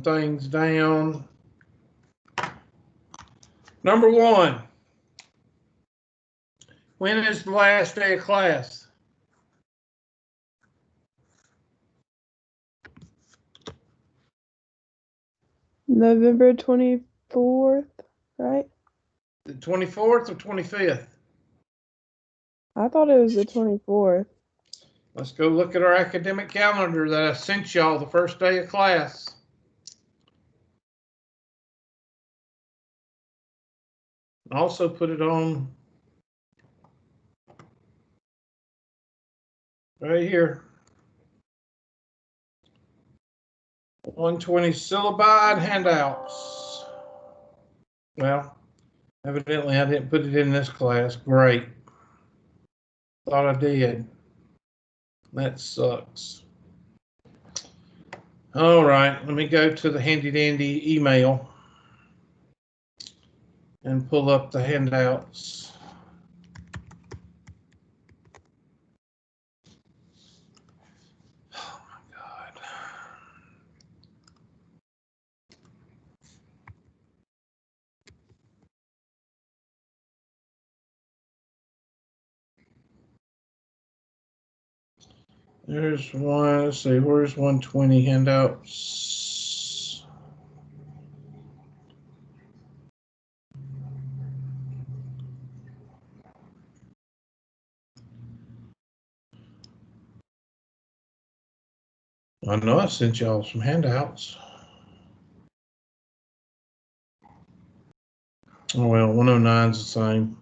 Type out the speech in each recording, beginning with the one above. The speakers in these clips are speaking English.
things down. Number 1. When is the last day of class? November 24th, right? The 24th or 25th? I thought it was the 24th. Let's go look at our academic calendar that I sent y'all the first day of class. Also put it on right here. 120 syllabi and handouts. Well, evidently I didn't put it in this class. Great. Thought I did. That sucks. All right, let me go to the handy dandy email and pull up the handouts. Oh my God. There's one, let's see, where's 120 handouts? I know I sent y'all some handouts. Oh well, 109 is the same.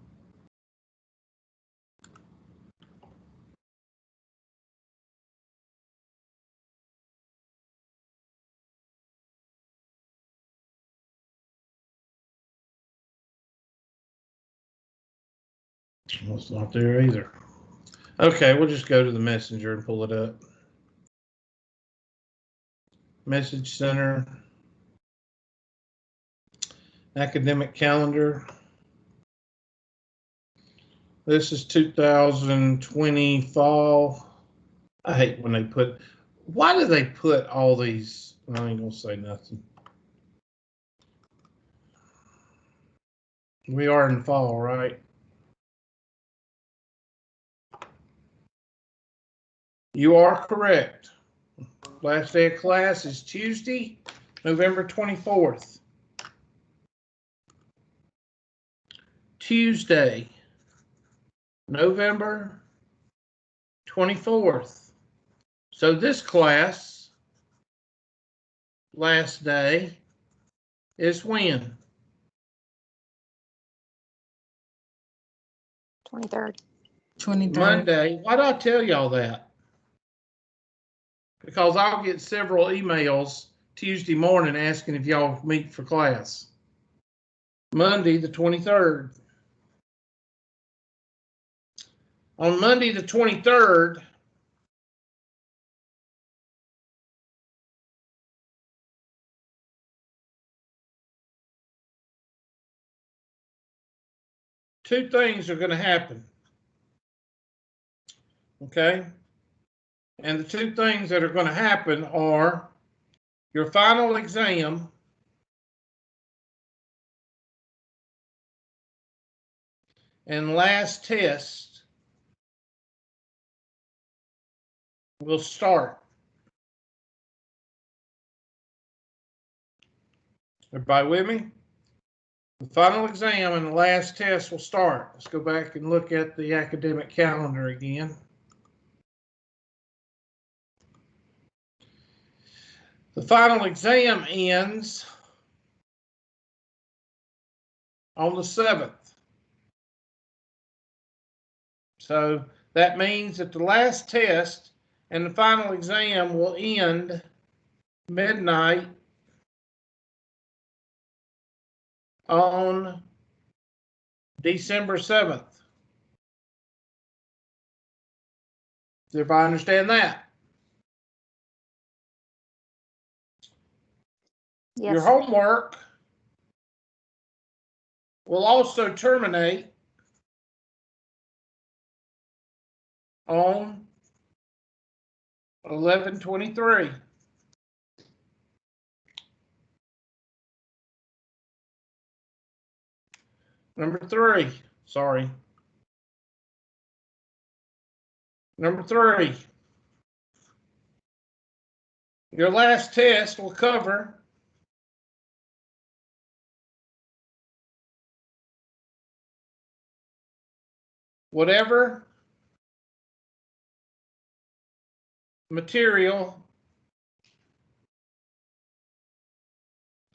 Well, it's not there either. Okay, we'll just go to the messenger and pull it up. Message center. Academic calendar. This is 2020 fall. I hate when they put, why do they put all these? I ain't gonna say nothing. We are in fall, right? You are correct. Last day of class is Tuesday, November 24th. Tuesday, November 24th. So this class, last day, is when? 23rd. 23rd. Monday. Why did I tell y'all that? Because I'll get several emails Tuesday morning asking if y'all meet for class. Monday, the 23rd. On Monday, the 23rd, two things are going to happen. Okay? And the two things that are going to happen are your final exam and last test will start. Everybody with me? The final exam and the last test will start. Let's go back and look at the academic calendar again. The final exam ends on the 7th. So that means that the last test and the final exam will end midnight on December 7th. Does everybody understand that? Yes. Your homework will also terminate on 11/23. Number 3, sorry. Number 3, your last test will cover whatever material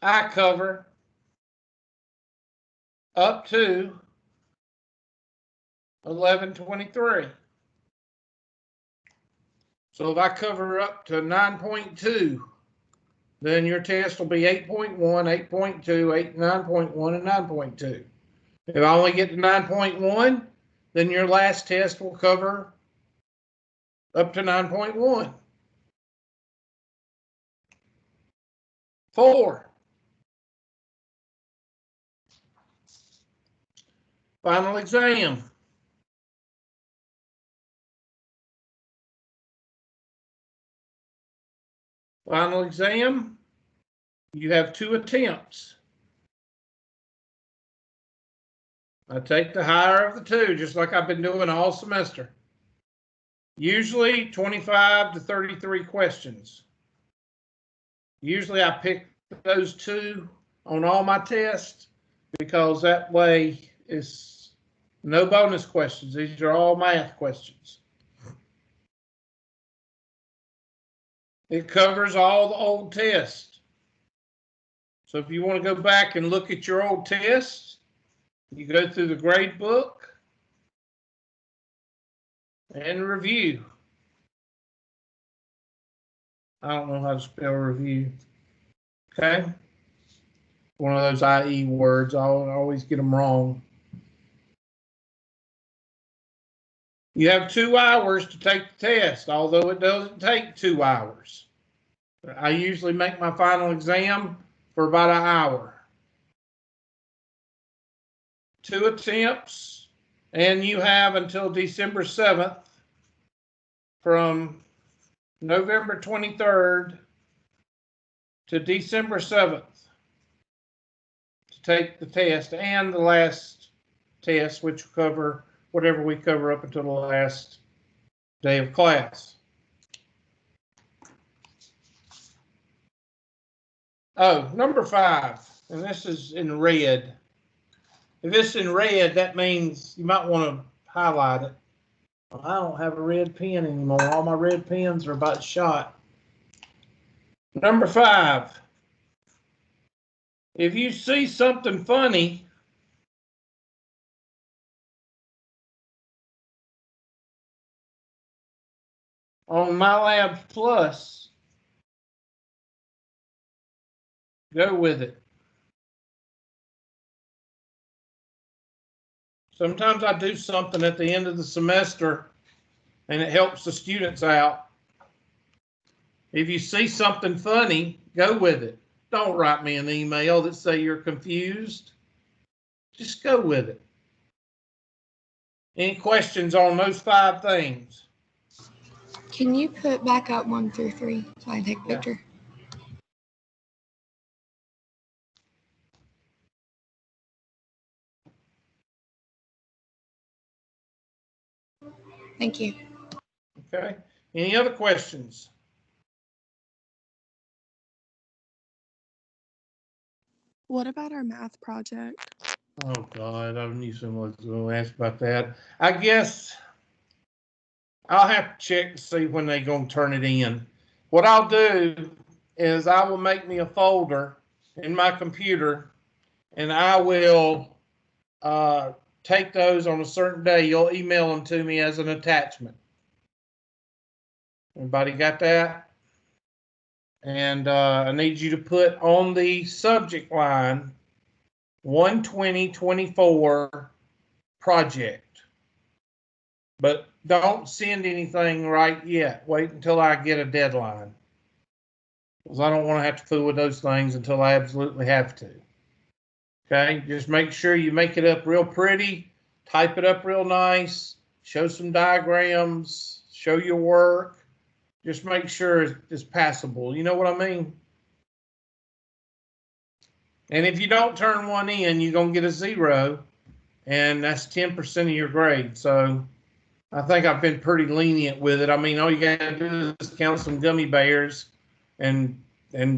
I cover up to 1123. So if I cover up to 9.2, then your test will be 8.1, 8.2, 9.1, and 9.2. If I only get to 9.1, then your last test will cover up to 9.1. 4, final exam. Final exam, you have 2 attempts. I take the higher of the 2, just like I've been doing all semester. Usually 25 to 33 questions. Usually I pick those 2 on all my tests because that way it's no bonus questions. These are all math questions. It covers all the old tests. So if you want to go back and look at your old tests, you go through the grade book and review. I don't know how to spell review. Okay? One of those IE words. I always get them wrong. You have 2 hours to take the test, although it doesn't take 2 hours. I usually make my final exam for about an hour. 2 attempts, and you have until December 7th from November 23rd to December 7th to take the test and the last test, which will cover whatever we cover up until the last day of class. Oh, number 5, and this is in red. If it's in red, that means you might want to highlight it. I don't have a red pen anymore. All my red pens are about shot. Number 5, if you see something funny, on MyLab Plus, go with it. Sometimes I do something at the end of the semester and it helps the students out. If you see something funny, go with it. Don't write me an email that say you're confused. Just go with it. Any questions on those 5 things? Can you put back up 1 through 3 so I can take a picture? Thank you. Okay. Any other questions? What about our math project? Oh, God, I knew someone was going to ask about that. I guess I'll have to check to see when they're going to turn it in. What I'll do is I will make me a folder in my computer, and I will take those on a certain day. You'll email them to me as an attachment. Everybody got that? And I need you to put on the subject line 12024 project. But don't send anything right yet. Wait until I get a deadline. Because I don't want to have to fool with those things until I absolutely have to. Okay, just make sure you make it up real pretty, type it up real nice, show some diagrams, show your work. Just make sure it's passable. You know what I mean? And if you don't turn one in, you're going to get a 0. and that's 10% of your grade. So I think I've been pretty lenient with it. I mean, all you got to do is count some gummy bears and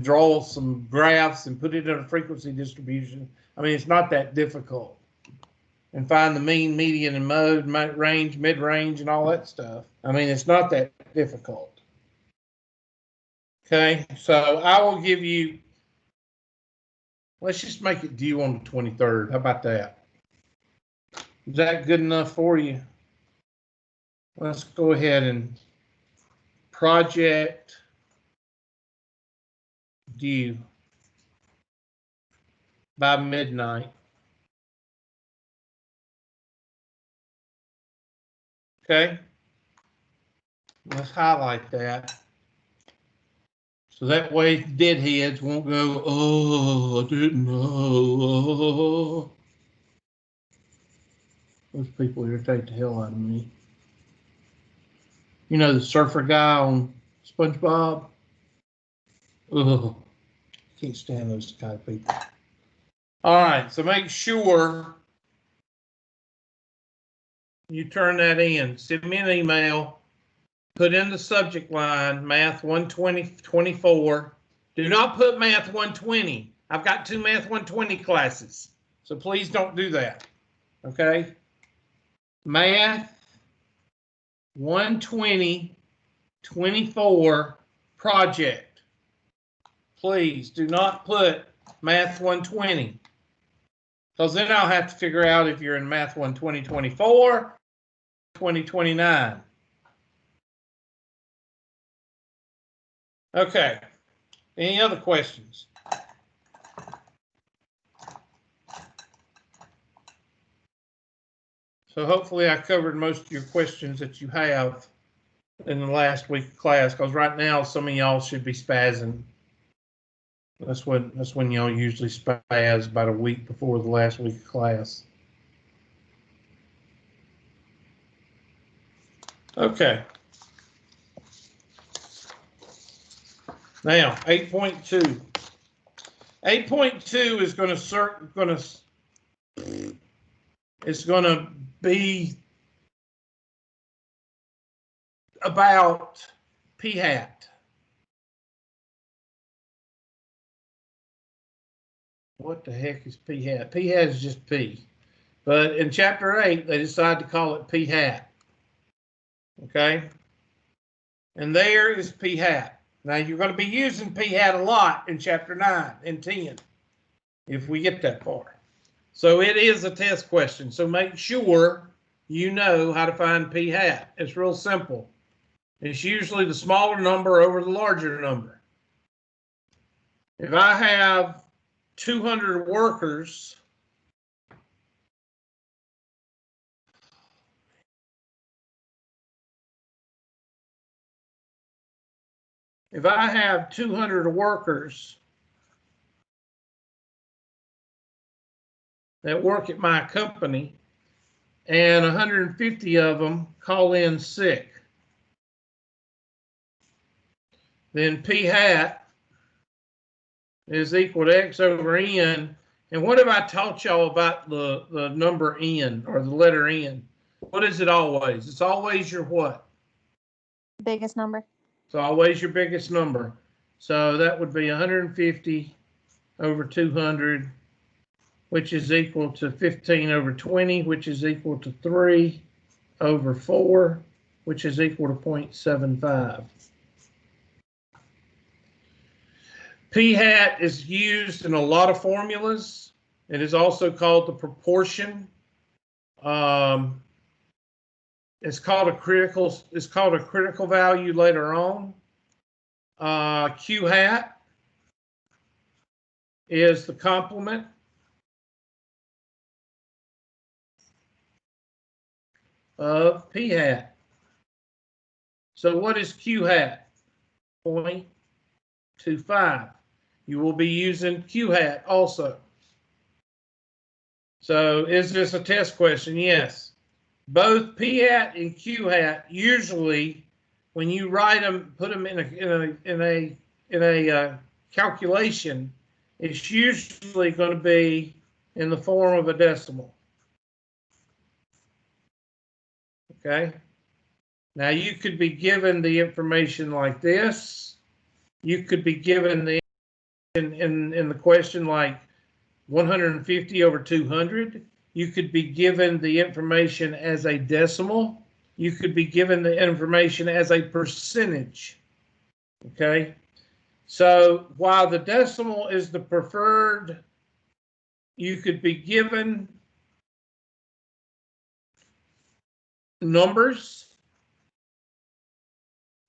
draw some graphs and put it in a frequency distribution. I mean, it's not that difficult. And find the mean, median, and mode, range, mid-range, and all that stuff. I mean, it's not that difficult. Okay, so I will give you, let's just make it due on the 23rd. How about that? Is that good enough for you? Let's go ahead and project due by midnight. Okay, let's highlight that. So that way deadheads won't go, oh, I didn't know. Those people irritate the hell out of me. You know the surfer guy on SpongeBob? Ugh, can't stand those kind of people. All right, so make sure you turn that in. Send me an email. Put in the subject line, Math 120-24. Do not put Math 120. I've got 2 Math 120 classes, so please don't do that, okay? Math 120-24 project. Please do not put Math 120, because then I'll have to figure out if you're in Math 120-24, 2029. Okay, any other questions? So hopefully I covered most of your questions that you have in the last week of class, because right now some of y'all should be spazzing. That's when y'all usually spaz, about a week before the last week of class. Okay. Now 8.2. 8.2 is going to be about phat. What the heck is phat? Phat is just p. But in chapter 8, they decided to call it phat. Okay? And there is phat. Now, you're going to be using phat a lot in chapter 9 and 10, if we get that far. So it is a test question. So make sure you know how to find phat. It's real simple. It's usually the smaller number over the larger number. If I have 200 workers, if I have 200 workers that work at my company and 150 of them call in sick, then phat is equal to x over n. And what have I taught y'all about the number n, or the letter n? What is it always? It's always your what? Biggest number. It's always your biggest number. So that would be 150 over 200, which is equal to 15 over 20, which is equal to 3 over 4, which is equal to 0.75. Phat is used in a lot of formulas. It is also called the proportion. It's called a critical value later on. Q hat is the complement of p hat. So what is Q hat? 0.25. You will be using Q hat also. So is this a test question? Yes. Both p hat and Q hat usually, when you write them, put them in a calculation, it's usually going to be in the form of a decimal. Okay. Now you could be given the information like this. You could be given the in the question like 150 over 200. You could be given the information as a decimal. You could be given the information as a percentage. Okay. So while the decimal is the preferred, you could be given numbers.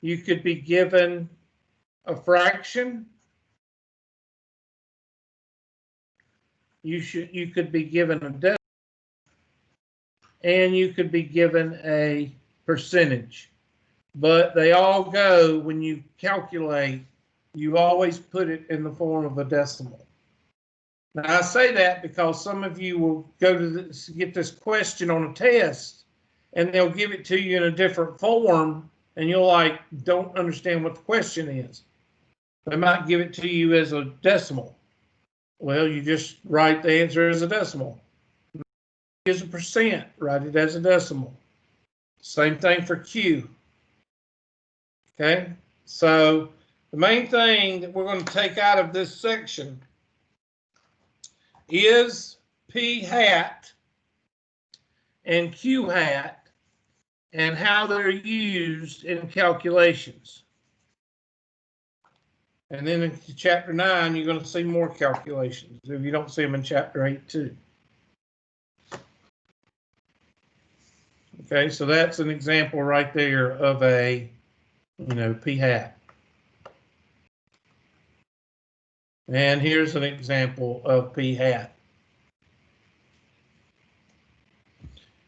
You could be given a fraction. You could be given a decimal, and you could be given a percentage. But they all go, when you calculate, you always put it in the form of a decimal. Now I say that because some of you will go to this, get this question on a test, and they'll give it to you in a different form, and you'll like don't understand what the question is. They might give it to you as a decimal. Well, you just write the answer as a decimal. Is a percent, write it as a decimal. Same thing for Q. Okay, so the main thing that we're going to take out of this section is P hat and Q hat and how they're used in calculations. And then in chapter 9, you're going to see more calculations if you don't see them in chapter 8 too. Okay, so that's an example right there of a, P hat. And here's an example of P hat.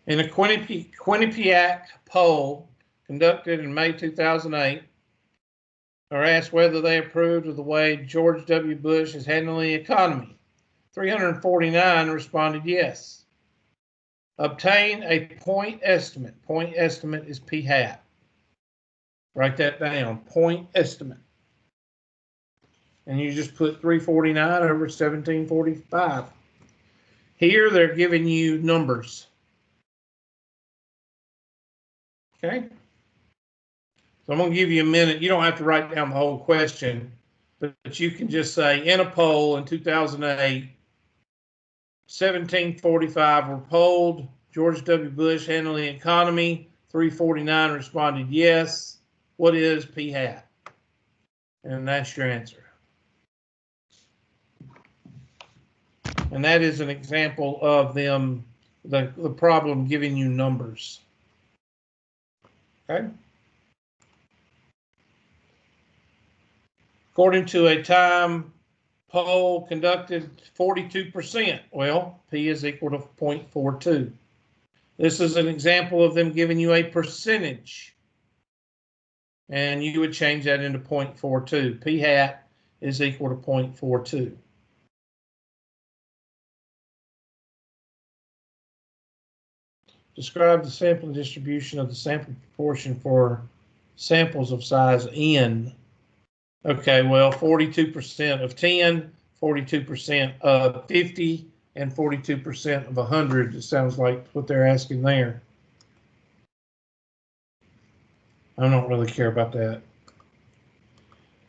In a Quinnipiac poll conducted in May 2008, are asked whether they approved of the way George W. Bush is handling the economy. 349 responded yes. Obtain a point estimate. Point estimate is P hat. Write that down, point estimate. And you just put 349 over 1745. Here they're giving you numbers. Okay. So I'm going to give you a minute. You don't have to write down the whole question, but you can just say, in a poll in 2008, 1745 were polled. George W. Bush handling the economy. 349 responded yes. What is P hat? And that's your answer. And that is an example of them, the problem giving you numbers. Okay. According to a time poll conducted, 42%. Well, P is equal to 0.42. This is an example of them giving you a percentage. And you would change that into 0.42. P hat is equal to 0.42. Describe the sampling distribution of the sample proportion for samples of size N. Okay, well, 42% of 10, 42% of 50, and 42% of 100. It sounds like what they're asking there. I don't really care about that.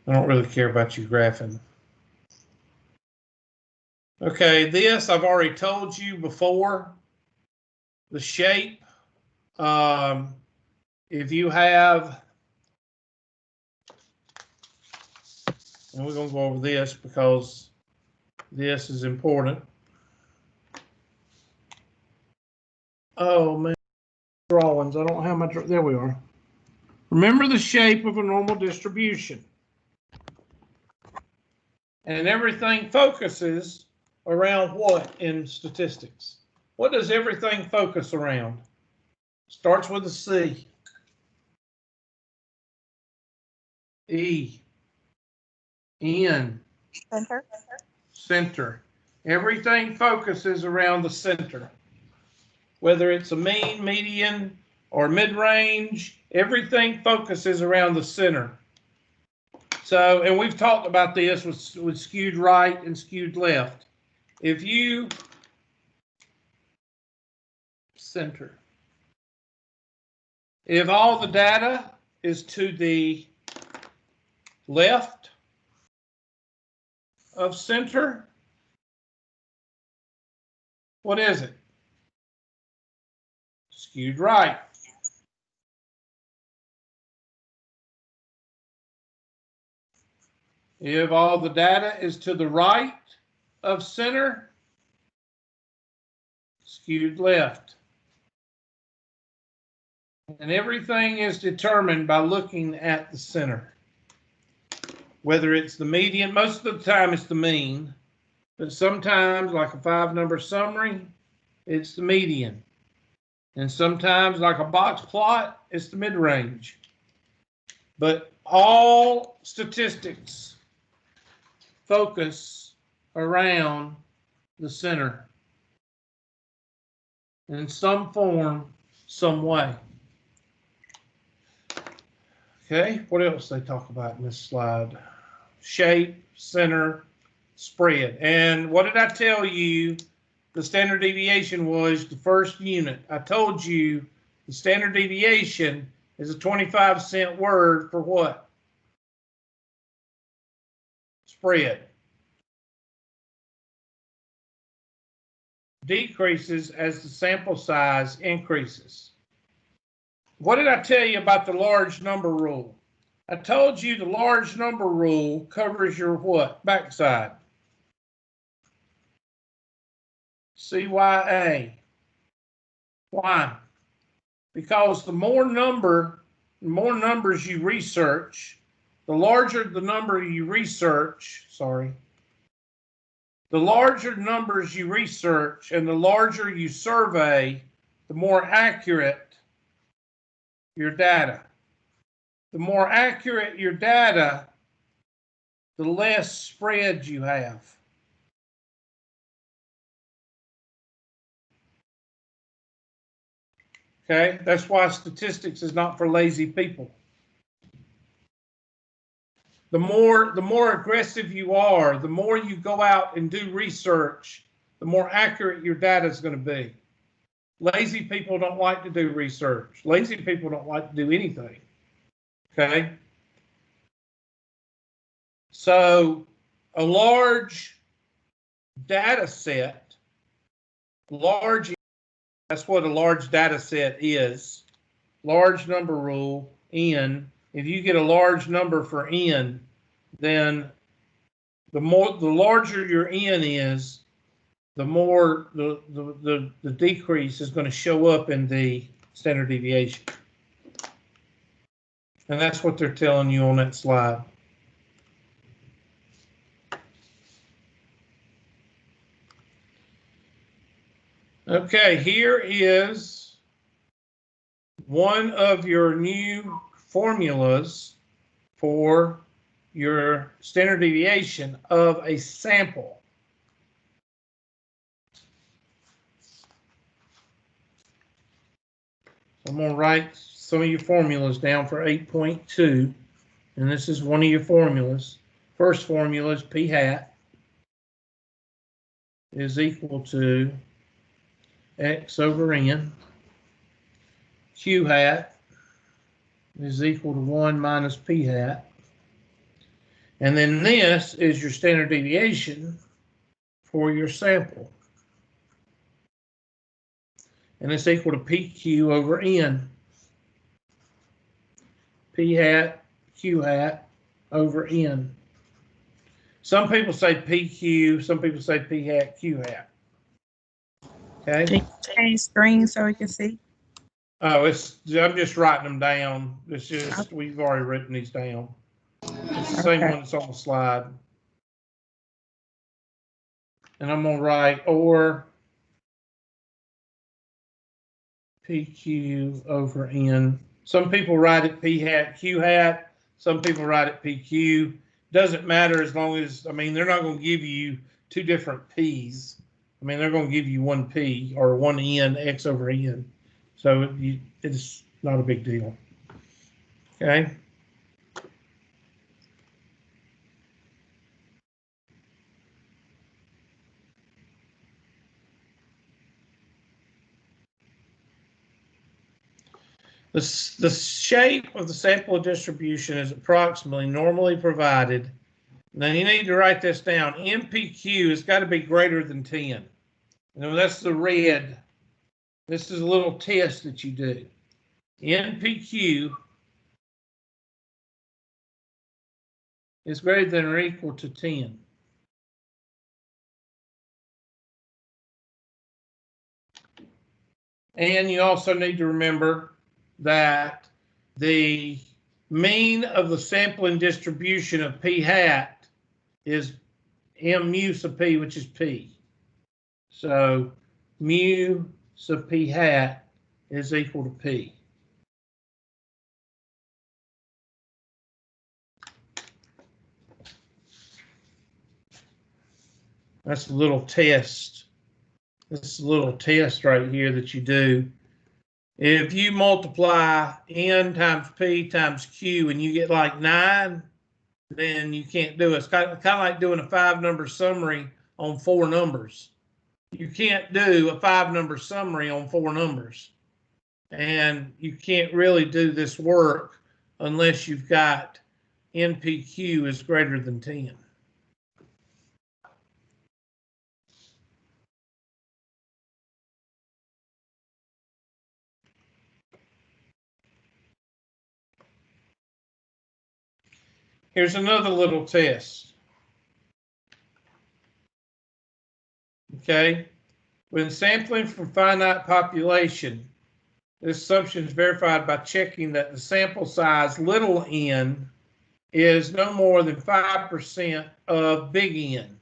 I don't really care about you graphing. Okay, this I've already told you before. The shape, if you have, and we're going to go over this because this is important. Oh man, drawings. I don't have my, there we are. Remember the shape of a normal distribution. And everything focuses around what in statistics? What does everything focus around? Starts with a C. E. N. Center. Center. Everything focuses around the center. Whether it's a mean, median, or mid-range, everything focuses around the center. So, and we've talked about this with skewed right and skewed left. If you center. If all the data is to the left of center, what is it? Skewed right. If all the data is to the right of center, skewed left. And everything is determined by looking at the center. Whether it's the median, most of the time it's the mean, but sometimes, like a 5-number summary, it's the median. And sometimes, like a box plot, it's the mid-range. But all statistics focus around the center in some form, some way. Okay, what else they talk about in this slide? Shape, center, spread. And what did I tell you the standard deviation was the first unit? I told you the standard deviation is a 25-cent word for what? Spread. Decreases as the sample size increases. What did I tell you about the large number rule? I told you the large number rule covers your what? Backside. CYA. Why? Because the more numbers you research, the larger the number you research, the larger numbers you research and the larger you survey, the more accurate your data. The more accurate your data, the less spread you have. Okay, that's why statistics is not for lazy people. The more aggressive you are, the more you go out and do research, the more accurate your data is going to be. Lazy people don't like to do research. Lazy people don't like to do anything. Okay? So a large data set, that's what a large data set is. Large number rule, N. If you get a large number for N, then the larger your N is, the more the decrease is going to show up in the standard deviation. And that's what they're telling you on that slide. Okay, here is one of your new formulas for your standard deviation of a sample. So I'm going to write some of your formulas down for 8.2, and this is one of your formulas. First formula is p hat is equal to x over n. Q hat is equal to 1 minus p hat. And then this is your standard deviation for your sample. And it's equal to PQ over N. P hat, Q hat over N. Some people say PQ, some people say P hat, Q hat. Okay? Can you change screen so we can see? Oh, I'm just writing them down. It's just, we've already written these down. It's the same one that's on the slide. And I'm going to write or PQ over N. Some people write it P hat, Q hat. Some people write it PQ. Doesn't matter as long as, I mean, they're not going to give you two different P's. I mean, they're going to give you one P or one N, X over N. So it's not a big deal. Okay. The shape of the sample distribution is approximately normally provided. Now you need to write this down. NPQ has got to be greater than 10. That's the red. This is a little test that you do. NPQ is greater than or equal to 10. And you also need to remember that the mean of the sampling distribution of p hat is mu sub p, which is p. So mu sub p hat is equal to p. That's a little test. This is a little test right here that you do. If you multiply n times p times q and you get like 9, then you can't do it. It's kind of like doing a 5-number summary on 4 numbers. You can't do a 5-number summary on 4 numbers. And you can't really do this work unless you've got NPQ is greater than 10. Here's another little test. Okay, when sampling from finite population, this assumption is verified by checking that the sample size little n is no more than 5% of big N.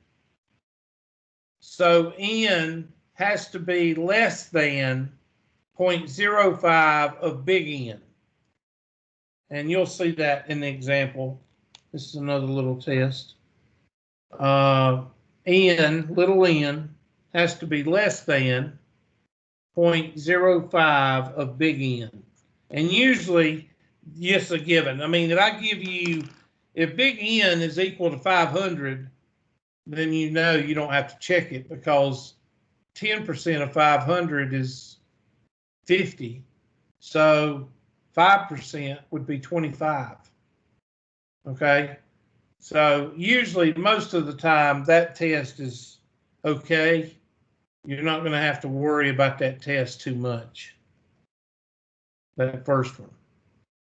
So n has to be less than 0.05 of big N. And you'll see that in the example. This is another little test. Little n, has to be less than 0.05 of big N. And usually, yes, a given. I mean, if I give you, if big N is equal to 500, then you know you don't have to check it because 10% of 500 is 50. So 5% would be 25. Okay. So usually, most of the time, that test is okay. You're not going to have to worry about that test too much. That first one.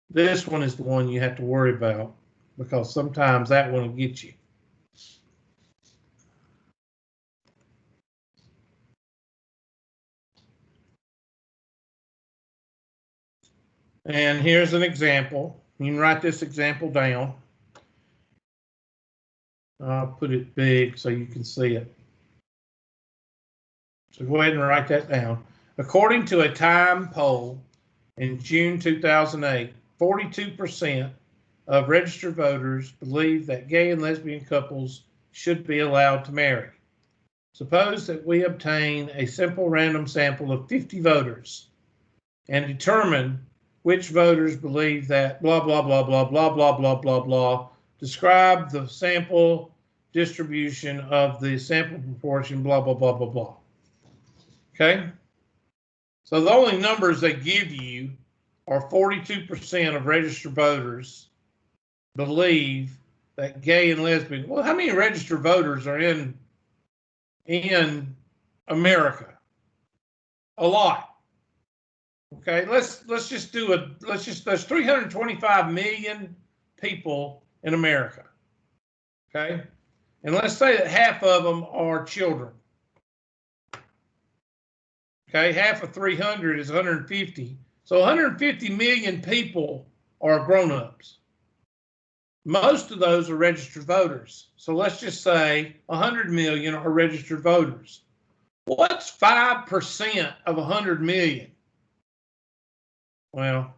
This one is the one you have to worry about because sometimes that one will get you. And here's an example. You can write this example down. I'll put it big so you can see it. So go ahead and write that down. According to a Time poll in June 2008, 42% of registered voters believe that gay and lesbian couples should be allowed to marry. Suppose that we obtain a simple random sample of 50 voters and determine which voters believe that blah, blah, blah, blah, blah, blah, blah, blah, blah. Describe the sample distribution of the sample proportion, blah, blah, blah, blah, blah. Okay? So the only numbers they give you are 42% of registered voters believe that gay and lesbian. Well, how many registered voters are in America? A lot. Okay, let's just do there's 325 million people in America. Okay, and let's say that half of them are children. Okay, half of 300 is 150. So 150 million people are grown-ups. Most of those are registered voters. So let's just say 100 million are registered voters. What's 5% of 100 million? Well,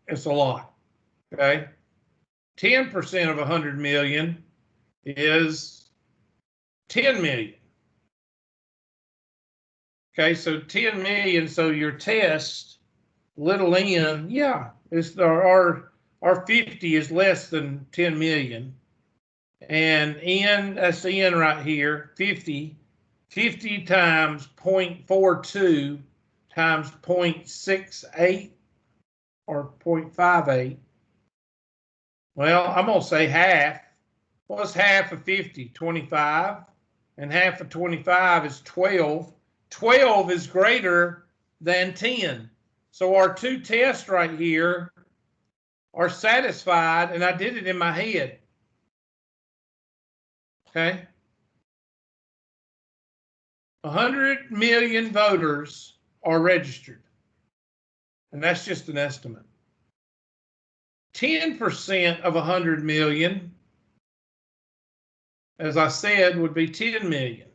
it's a lot. Okay, 10% of 100 million is 10 million. Okay, so 10 million, so your test, little n, yeah, it's our 50 is less than 10 million. And n, that's the n right here, 50 times 0.42 times 0.68 or 0.58. Well, I'm going to say half. What's half of 50? 25. And half of 25 is 12. 12 is greater than 10. So our two tests right here are satisfied, and I did it in my head. Okay? 100 million voters are registered, and that's just an estimate. 10% of 100 million, as I said, would be 10 million.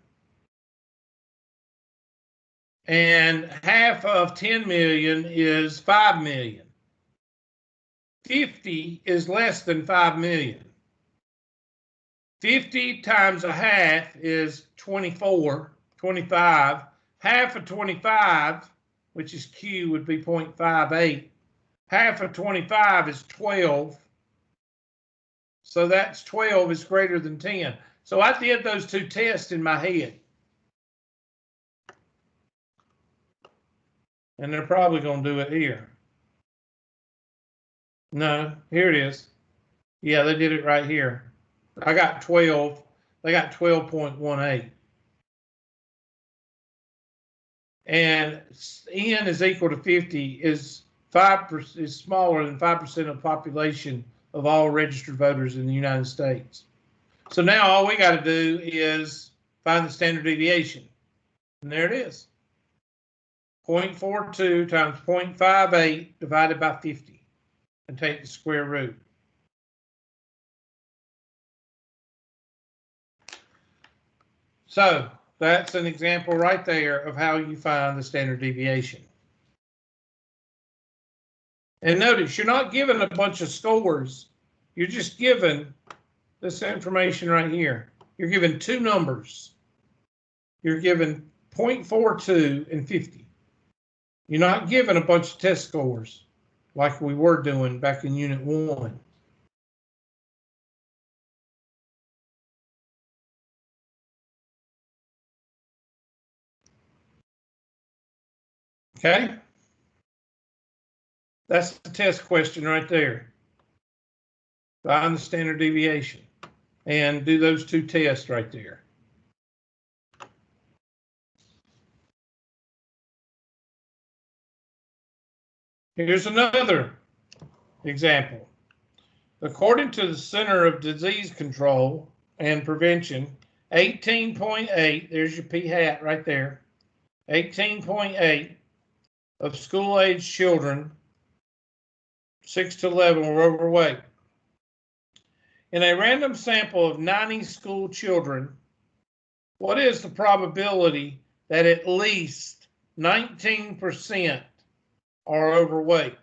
And half of 10 million is 5 million. 50 is less than 5 million. 50 times a half is 24, 25. Half of 25, which is Q, would be 0.58. Half of 25 is 12. So that's 12 is greater than 10. So I did those two tests in my head. And they're probably going to do it here. No, here it is. Yeah, they did it right here. I got 12. They got 12.18. And N is equal to 50 is 5% is smaller than 5% of the population of all registered voters in the United States. So now all we got to do is find the standard deviation. And there it is. 0.42 times 0.58 divided by 50 and take the square root. So that's an example right there of how you find the standard deviation. And notice you're not given a bunch of scores. You're just given this information right here. You're given two numbers. You're given 0.42 and 50. You're not given a bunch of test scores like we were doing back in Unit 1. Okay? That's the test question right there. Find the standard deviation and do those two tests right there. Here's another example. According to the Center of Disease Control and Prevention, 18.8, there's your p hat right there, 18.8 of school-age children 6 to 11 were overweight. In a random sample of 90 school children, what is the probability that at least 19% are overweight?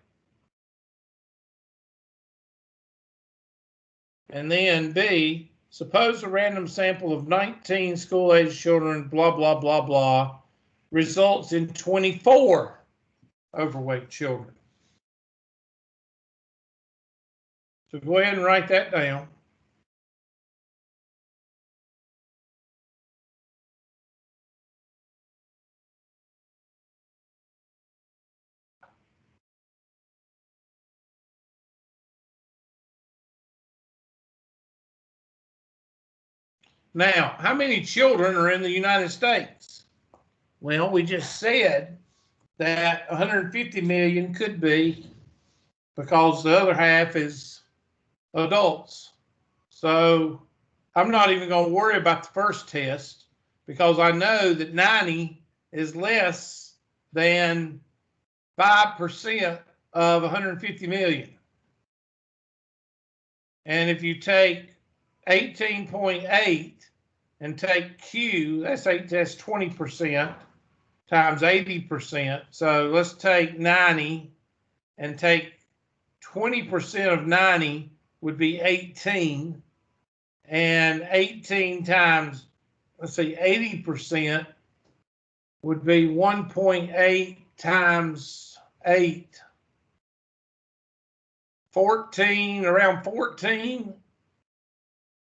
And then B, suppose a random sample of 19 school-age children, blah, blah, blah, blah, results in 24 overweight children. So go ahead and write that down. Now, how many children are in the United States? Well, we just said that 150 million could be because the other half is adults. So I'm not even going to worry about the first test because I know that 90 is less than 5% of 150 million. And if you take 18.8 and take Q, that's 20% times 80%. So let's take 90 and take 20% of 90 would be 18. And 18 times, let's see, 80% would be 1.8 times 8. 14, around 14.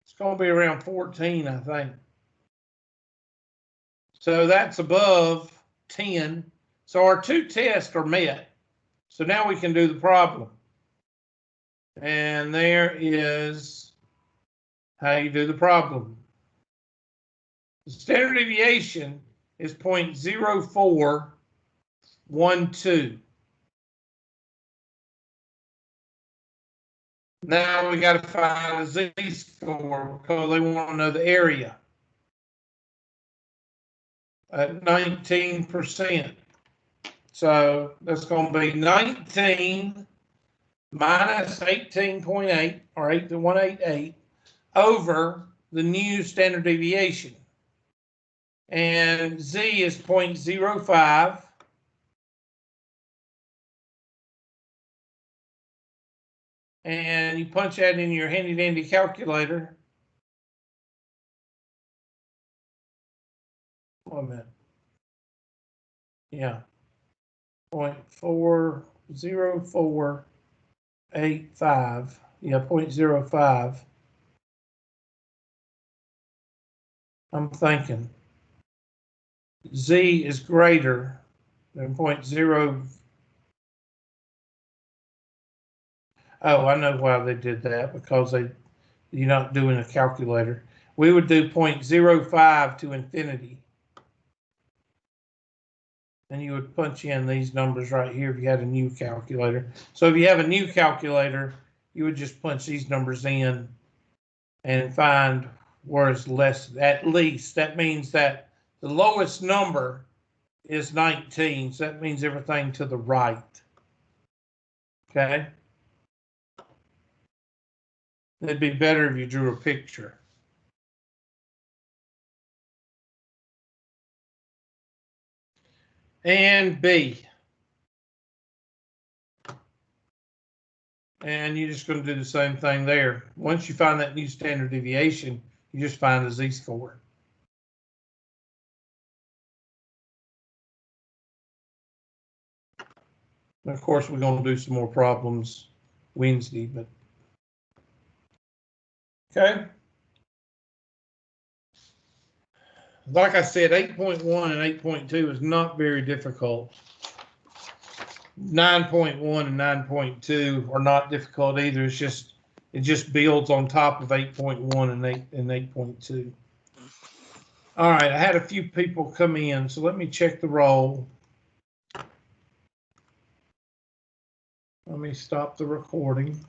It's going to be around 14, I think. So that's above 10. So our two tests are met. So now we can do the problem. And there is how you do the problem. The standard deviation is 0.0412. Now we got to find a z-score because they want to know the area at 19%. So that's going to be 19 minus 18.8 or 8.188 over the new standard deviation. And z is 0.05. And you punch that in your handy dandy calculator. Wait a minute. Yeah. 0.40485. Yeah, 0.05. I'm thinking z is greater than 0.0. Oh, I know why they did that, because you're not doing a calculator. We would do 0.05 to infinity. And you would punch in these numbers right here if you had a new calculator. So if you have a new calculator, you would just punch these numbers in and find where it's less, at least. That means that the lowest number is 19. So that means everything to the right. Okay? It'd be better if you drew a picture. And B. And you're just going to do the same thing there. Once you find that new standard deviation, you just find the z-score. And of course, we're going to do some more problems Wednesday, but okay. Like I said, 8.1 and 8.2 is not very difficult. 9.1 and 9.2 are not difficult either. It just builds on top of 8.1 and 8.2. All right, I had a few people come in, so let me check the roll. Let me stop the recording.